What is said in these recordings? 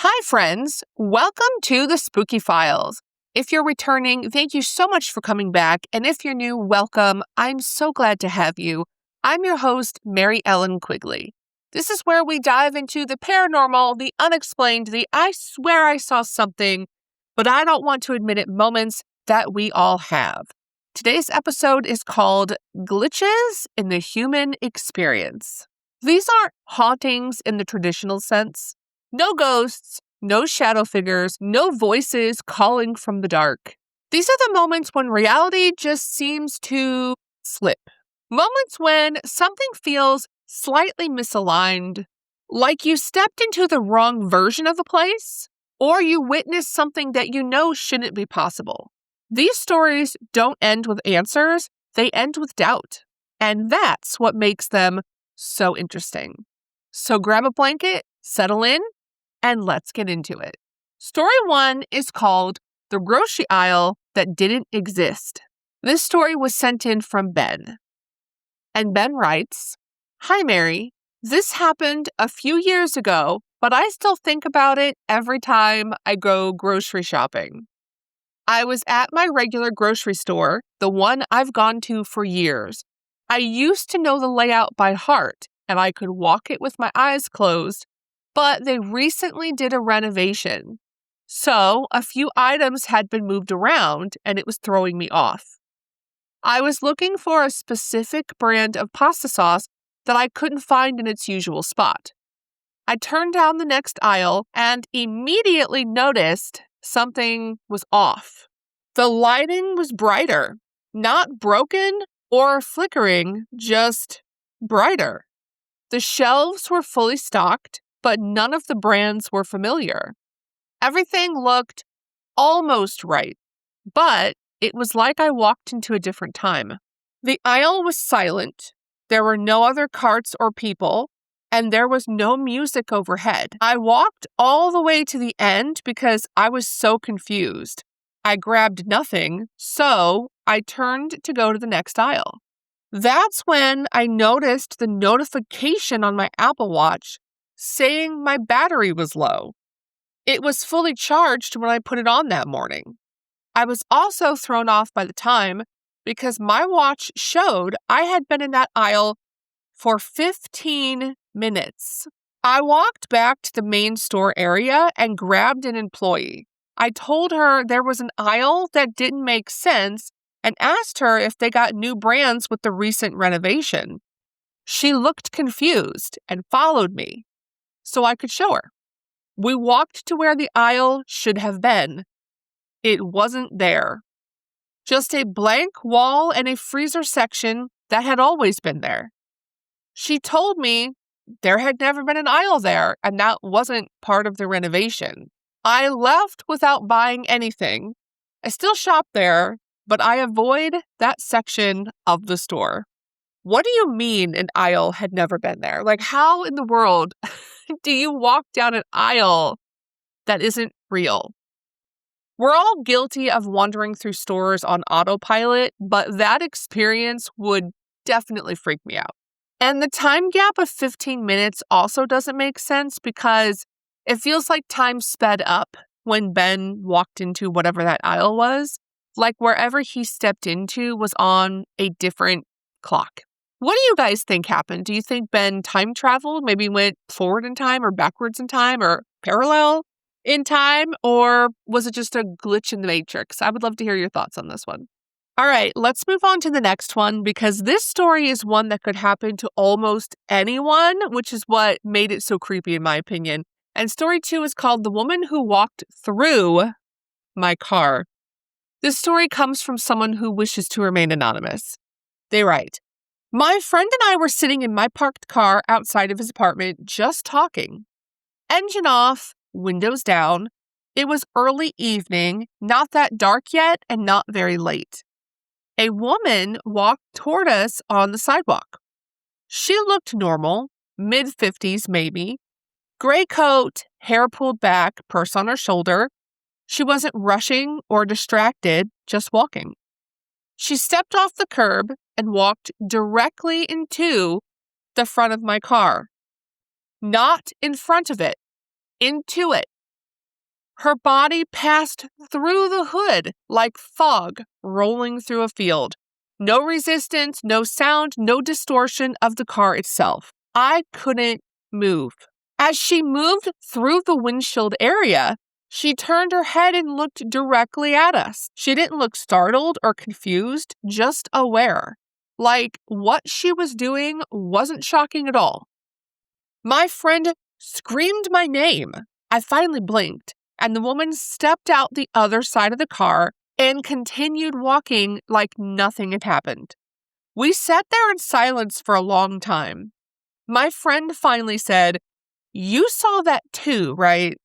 Hi, friends. Welcome to the Spooky Files. If you're returning, thank you so much for coming back. And if you're new, welcome. I'm so glad to have you. I'm your host, Mary Ellen Quigley. This is where we dive into the paranormal, the unexplained, the I swear I saw something, but I don't want to admit it moments that we all have. Today's episode is called Glitches in the Human Experience. These aren't hauntings in the traditional sense. No ghosts, no shadow figures, no voices calling from the dark. These are the moments when reality just seems to slip. Moments when something feels slightly misaligned, like you stepped into the wrong version of a place, or you witnessed something that you know shouldn't be possible. These stories don't end with answers, they end with doubt. And that's what makes them so interesting. So grab a blanket, settle in, and let's get into it. Story 1 is called The Grocery Aisle That Didn't Exist. This story was sent in from Ben. And Ben writes, "Hi, Mary. This happened a few years ago, but I still think about it every time I go grocery shopping. I was at my regular grocery store, the one I've gone to for years. I used to know the layout by heart, and I could walk it with my eyes closed, but they recently did a renovation. So a few items had been moved around, and it was throwing me off. I was looking for a specific brand of pasta sauce that I couldn't find in its usual spot. I turned down the next aisle and immediately noticed something was off. The lighting was brighter, not broken or flickering, just brighter. The shelves were fully stocked, but none of the brands were familiar. Everything looked almost right, but it was like I walked into a different time. The aisle was silent. There were no other carts or people, and there was no music overhead. I walked all the way to the end because I was so confused. I grabbed nothing, so I turned to go to the next aisle. That's when I noticed the notification on my Apple Watch saying my battery was low. It was fully charged when I put it on that morning. I was also thrown off by the time because my watch showed I had been in that aisle for 15 minutes. I walked back to the main store area and grabbed an employee. I told her there was an aisle that didn't make sense and asked her if they got new brands with the recent renovation. She looked confused and followed me so I could show her. We walked to where the aisle should have been. It wasn't there. Just a blank wall and a freezer section that had always been there. She told me there had never been an aisle there, and that wasn't part of the renovation. I left without buying anything. I still shop there, but I avoid that section of the store." What do you mean an aisle had never been there? Like, how in the world do you walk down an aisle that isn't real? We're all guilty of wandering through stores on autopilot, but that experience would definitely freak me out. And the time gap of 15 minutes also doesn't make sense because it feels like time sped up when Ben walked into whatever that aisle was, like wherever he stepped into was on a different clock. What do you guys think happened? Do you think Ben time traveled, maybe went forward in time or backwards in time or parallel in time? Or was it just a glitch in the matrix? I would love to hear your thoughts on this one. All right, let's move on to the next one because this story is one that could happen to almost anyone, which is what made it so creepy in my opinion. And story 2 is called The Woman Who Walked Through My Car. This story comes from someone who wishes to remain anonymous. They write, "My friend and I were sitting in my parked car outside of his apartment just talking. Engine off, windows down. It was early evening, not that dark yet and not very late. A woman walked toward us on the sidewalk. She looked normal, mid-50s maybe. Gray coat, hair pulled back, purse on her shoulder. She wasn't rushing or distracted, just walking. She stepped off the curb and walked directly into the front of my car. Not in front of it, into it. Her body passed through the hood like fog rolling through a field. No resistance, no sound, no distortion of the car itself. I couldn't move. As she moved through the windshield area, she turned her head and looked directly at us. She didn't look startled or confused, just aware. Like what she was doing wasn't shocking at all. My friend screamed my name. I finally blinked, and the woman stepped out the other side of the car and continued walking like nothing had happened. We sat there in silence for a long time. My friend finally said, "You saw that too, right?"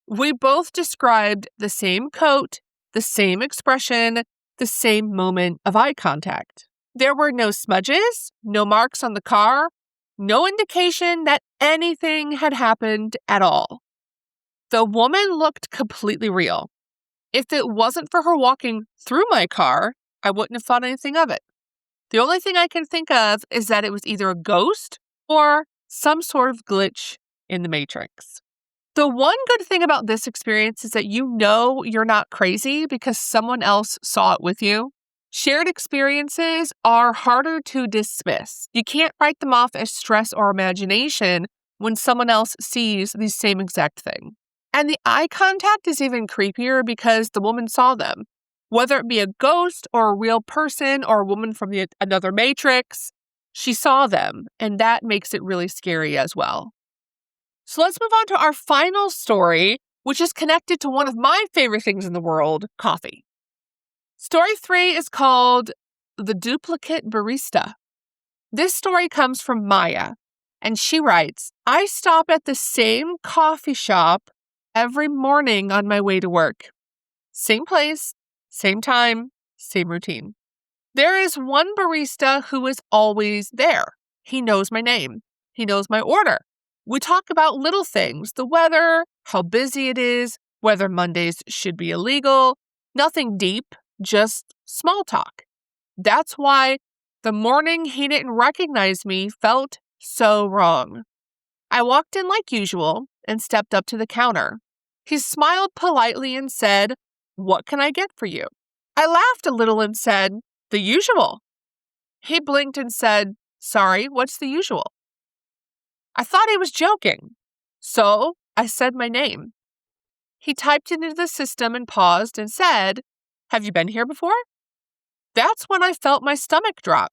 We both described the same coat, the same expression, the same moment of eye contact. There were no smudges, no marks on the car, no indication that anything had happened at all. The woman looked completely real. If it wasn't for her walking through my car, I wouldn't have thought anything of it. The only thing I can think of is that it was either a ghost or some sort of glitch in the Matrix. The one good thing about this experience is that you know you're not crazy because someone else saw it with you. Shared experiences are harder to dismiss. You can't write them off as stress or imagination when someone else sees the same exact thing. And the eye contact is even creepier because the woman saw them. Whether it be a ghost or a real person or a woman from another Matrix, she saw them, and that makes it really scary as well. So let's move on to our final story, which is connected to one of my favorite things in the world, coffee. Story 3 is called The Duplicate Barista. This story comes from Maya, and she writes, "I stop at the same coffee shop every morning on my way to work. Same place, same time, same routine. There is one barista who is always there. He knows my name. He knows my order. We talk about little things, the weather, how busy it is, whether Mondays should be illegal. Nothing deep, just small talk. That's why the morning he didn't recognize me felt so wrong. I walked in like usual and stepped up to the counter. He smiled politely and said, 'What can I get for you?' I laughed a little and said, 'The usual.' He blinked and said, 'Sorry, what's the usual?' I thought he was joking, so I said my name. He typed it into the system and paused and said, 'Have you been here before?' That's when I felt my stomach drop.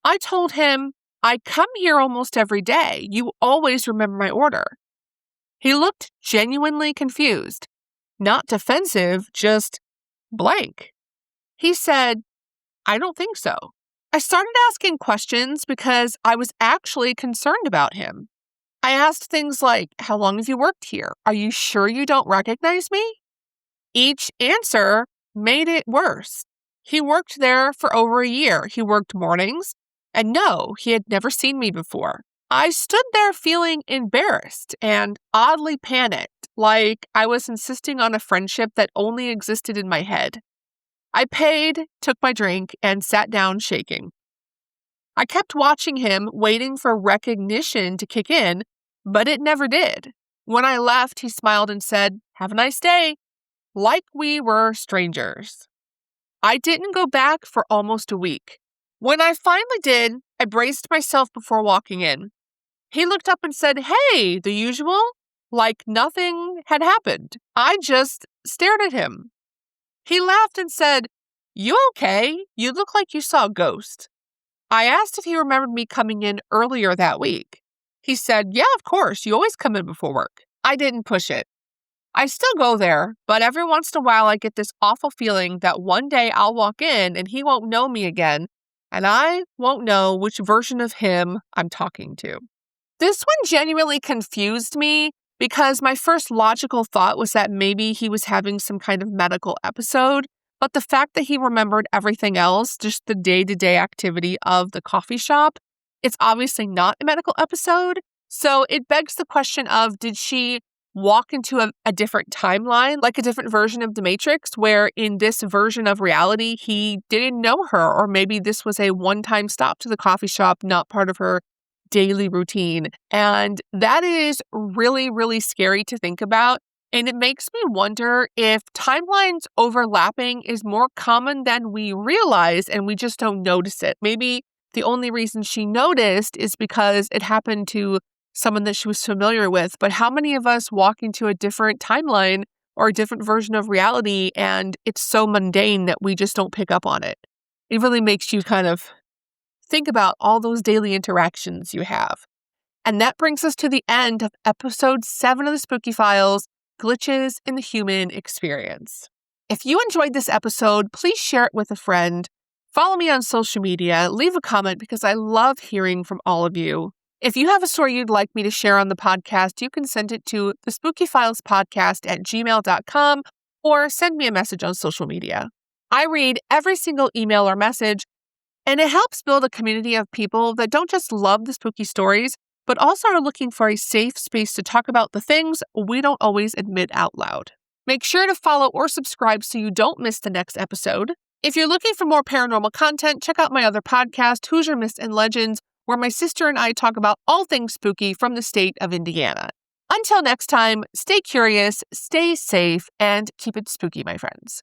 I told him, 'I come here almost every day. You always remember my order.' He looked genuinely confused, not defensive, just blank. He said, 'I don't think so.' I started asking questions because I was actually concerned about him. I asked things like, 'How long have you worked here? Are you sure you don't recognize me?' Each answer made it worse. He worked there for over a year. He worked mornings, and no, he had never seen me before. I stood there feeling embarrassed and oddly panicked, like I was insisting on a friendship that only existed in my head. I paid, took my drink, and sat down shaking. I kept watching him, waiting for recognition to kick in, but it never did. When I left, he smiled and said, 'Have a nice day,' like we were strangers. I didn't go back for almost a week. When I finally did, I braced myself before walking in. He looked up and said, 'Hey, the usual?' Like nothing had happened. I just stared at him. He laughed and said, 'You okay? You look like you saw a ghost.' I asked if he remembered me coming in earlier that week. He said, 'Yeah, of course. You always come in before work.' I didn't push it. I still go there, but every once in a while I get this awful feeling that one day I'll walk in and he won't know me again, and I won't know which version of him I'm talking to." This one genuinely confused me because my first logical thought was that maybe he was having some kind of medical episode, but the fact that he remembered everything else, just the day-to-day activity of the coffee shop, it's obviously not a medical episode. So it begs the question of, did she walk into a different timeline, like a different version of the Matrix, where in this version of reality, he didn't know her, or maybe this was a one-time stop to the coffee shop, not part of her daily routine. And that is really, really scary to think about And it makes me wonder if timelines overlapping is more common than we realize and we just don't notice it. Maybe the only reason she noticed is because it happened to someone that she was familiar with. But how many of us walk into a different timeline or a different version of reality and it's so mundane that we just don't pick up on it? It really makes you kind of think about all those daily interactions you have. And that brings us to the end of episode 7 of the Spooky Files, Glitches in the Human Experience. If you enjoyed this episode, please share it with a friend. Follow me on social media, leave a comment because I love hearing from all of you. If you have a story you'd like me to share on the podcast, you can send it to thespookyfilespodcast@gmail.com or send me a message on social media. I read every single email or message, and it helps build a community of people that don't just love the spooky stories, but also are looking for a safe space to talk about the things we don't always admit out loud. Make sure to follow or subscribe so you don't miss the next episode. If you're looking for more paranormal content, check out my other podcast, Hoosier Myths and Legends, where my sister and I talk about all things spooky from the state of Indiana. Until next time, stay curious, stay safe, and keep it spooky, my friends.